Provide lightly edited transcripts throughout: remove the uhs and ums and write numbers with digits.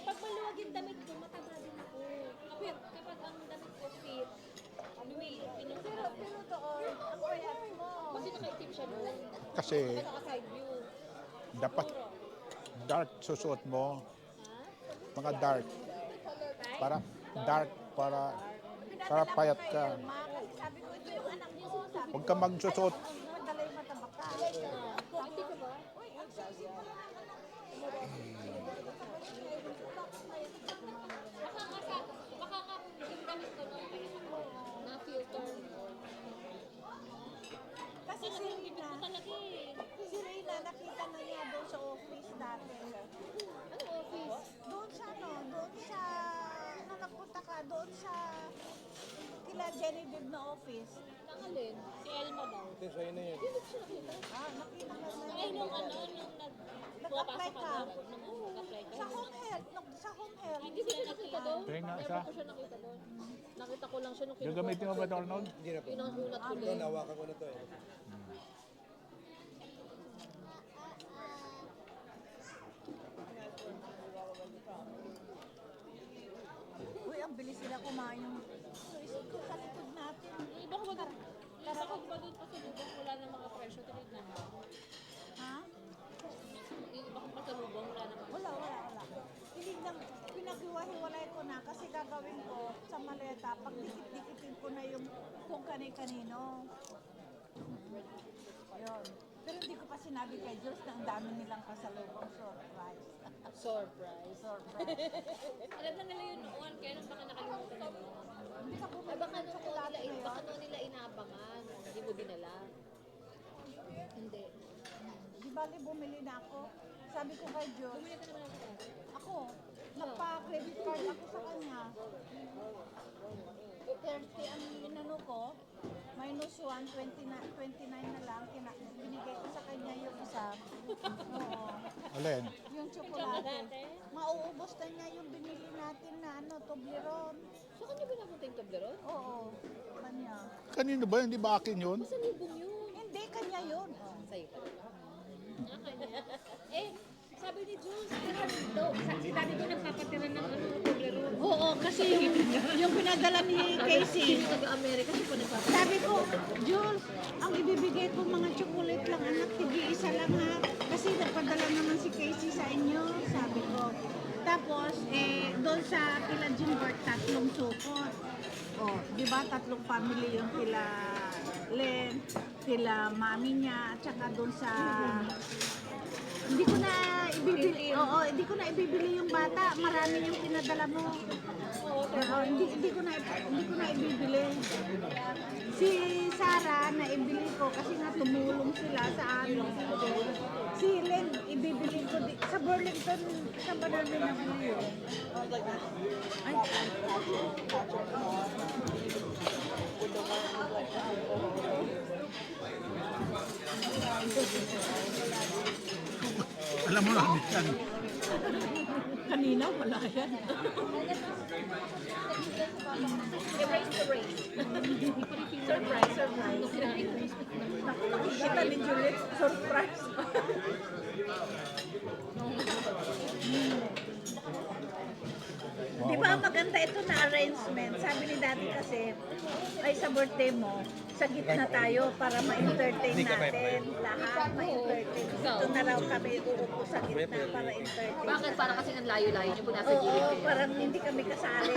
Pag maluwag yung damit ko, mataba din ako. Kapag ang damit ko fit, Pero doon, ang payat mo. kasi nakaitim siya noon. Kasi Naka-side view. dapat dark susuot mo. Ha? Mga dark. Para dark para payat ka. Kasi sabi ko, ito yung anak mo. Sabi Huwag ka magsusuot. madala yung mataba ka. Hindi ko ba? Uy, ang sexy pa lang ang anak mo. Baka nga yung damit ko noon, na-filter. Kasi si Rina, Talaga eh. nakita na niya doon sa office dati. Ano office? Doon sa, nung nagpunta ka, doon sa kila Genevieve na office. Nangalin? Si Elma daw. Ito, sa'yo na yun. Hindi ko siya nakita. Nakita ka na. Ay, nung Nag-apply ka. nag-apply ka. Sa home health, sa home health. Hindi ko siya nakita doon. Tingnan nga Never isa. ko siya nakita doon. Nakita ko lang siya nung Gagamitin mo ba ito, Arnold? Hindi na po. Pinangunat ko Ito, din. nawakan ko na to eh. Uy, ang bilis sila kumain yung isip ko sa likod natin. Iba ko ba doon? Iba ko ba doon pa sa lubong? Wala na mga presyo. Tinignan mo. Ha? Iba ko pa sa lubong. Wala na mga. Wala. Tinignan, pinaghiwa-hiwalay ko na kasi gagawin ko sa maleta, pag dikit-dikitin ko na yung kung kani-kanino. Ayun. Pero hindi ko pa sinabi kay Jules na ang dami nilang pasalubong surprise. Surprise. Surprise. Alam na nila yun noon. Kaya nung baka nakalimutan na mo. Hindi ka Ay, bumili baka ng nung tsokolate nila, na baka yun. nung nila inaabangan. Hindi mo dinala. Hindi. Di bali bumili na ako. Sabi ko kay Jules, Bumili ka naman ako. ako, nagpa-credit card ako sa kanya. 30 ang inano ko, minus 1, 29 na lang, binigay ko sa kanya yung isa. Oo, Alin? yung tsokolate. Mauubos na niya yung binili natin na Toblerone. So, kanya binapunta yung Toblerone? Oo, kanya. Kanino ba? Hindi ba akin yun? Sa libong yun. Hindi, kanya yun. Sa'yo ka. Kanya. Eh, sabi ni Jules, si daddy ko nagpapatira ng Toblerone. Oo, kasi yung pinadala ni Casey. Sino taga-Amerika siya po nagpapatira? Sabi ko, Jules, ang ibibigay ko mga chocolate lang anak, tig-isa lang ha. Kasi nagpadala naman si Casey sa inyo, sabi ko. Tapos, doon sa kila Jimbert, 3 supot. Oh, di ba 3 family yung kila Len, kila mami niya, at saka doon sa... Hindi ko na ibibili. Oo, hindi ko na ibibili yung bata. Marami yung pinadala mo. Oo, hindi ko na ibibili. Si Sarah na ibili ko kasi nga tumulong sila sa amin. Si Len, ibibili ko sa Burlington, sa ba namin nabili yun? Ay, Alam mo lang yan. kanina wala yan. Erase the race. Surprise. Naku, nakikita ni Juliet, surprise. Di ba maganda ito na arrangement? Sabi ni Daddy kasi, ay sa birthday mo, sa gitna tayo para ma-entertain natin. Lahat ma-entertain. Dito na raw kami uupo sa gitna para entertain. Bakit? Para kasi ang layo-layo niyo po nasa Oo, gilid eh. parang hindi kami kasali.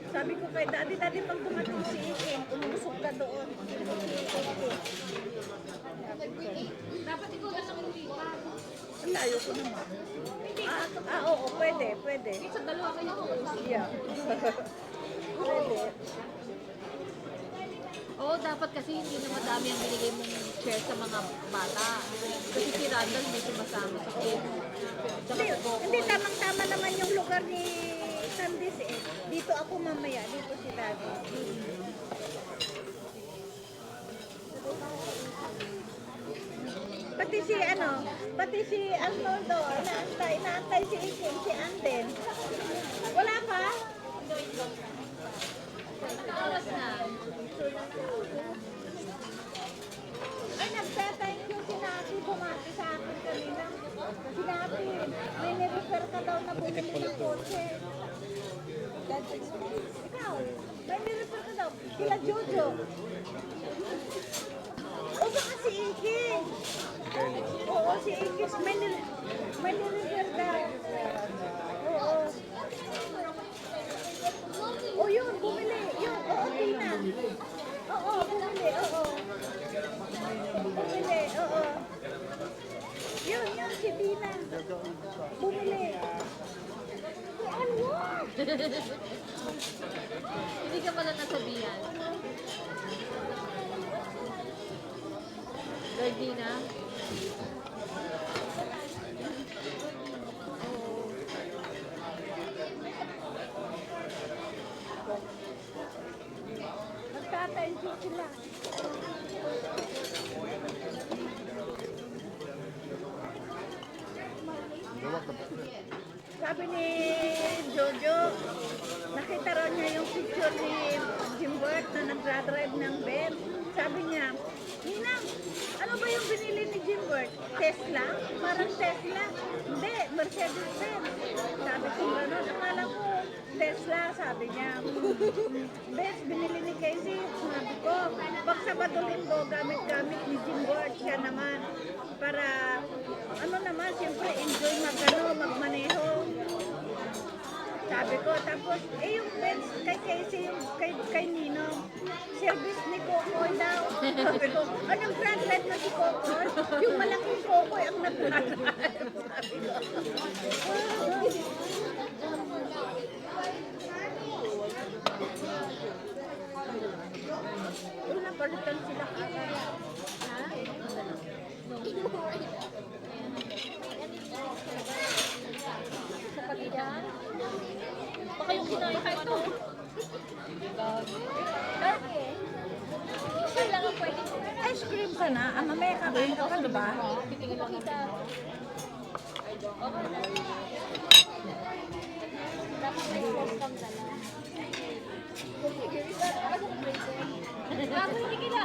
Sabi ko kay Daddy, pag dumating si Iking, umusok ka doon. Dapat ikaw lang ang lumipat. Ang layo ko naman. Oo, pwede. Sa dalawa kayo po. Yeah. Pwede. Oo, dapat kasi hindi na madami ang binigay mong chair sa mga bata. Kasi si Randall may sumasama sa kid. Hindi, tamang-tama naman yung lugar ni Candice eh. Dito ako mamaya, dito si Daddy. Pati si Arnoldo, naantay si Iking, si Anden. Wala pa? Oras na. Ay, nagta-thank you si Nati. Bumati sa akin kanina. Si Nati, may nirefer ka daw na bumili ng kotse. Ikaw, may nirefer ka daw. Kila Jojo. O baka si Iki. Oo, si Iki. May nirefer daw. Oo. O yun, bumili. Yun, oo, Tina. Oo, bumili, oo. Bumili, oo. Yun, si Tina. Bumili. Ano? Hindi ka pala nasabihan. Gardina. Nagtatansyon sila. Sabi ni Jojo, nakita raw niya yung picture ni Jimbert na nagdadrive ng Benz. Sabi niya, Ninang, ano ba yung binili ni Jimbert? Tesla? Parang Tesla? Hindi, Mercedes-Benz. Sabi ko gano'n, akala ko Tesla, sabi niya. Benz, binili ni Casey. Sabi ko, pag Sabado Linggo, gamit-gamit ni Jimbert, siya naman. Para, ano naman, siyempre, enjoy magmaneho. Sabi ko, tapos, yung Benz kay Casey, yung kay Nino, service ni Kokoy daw. Sabi ko, anong translate na si Kokoy? Yung malaking Kokoy ang nag-translate. Sabi ko. Yung napalitan sila kaya. Ha? Sa pagitan. Baka yung kinain ko ito. Kailangan pwede. Ice cream ka na? Mamaya kakain ka pa, diba? Titingin lang kita. Okay na. Dapat may sauce kang dala. Bago hindi kita.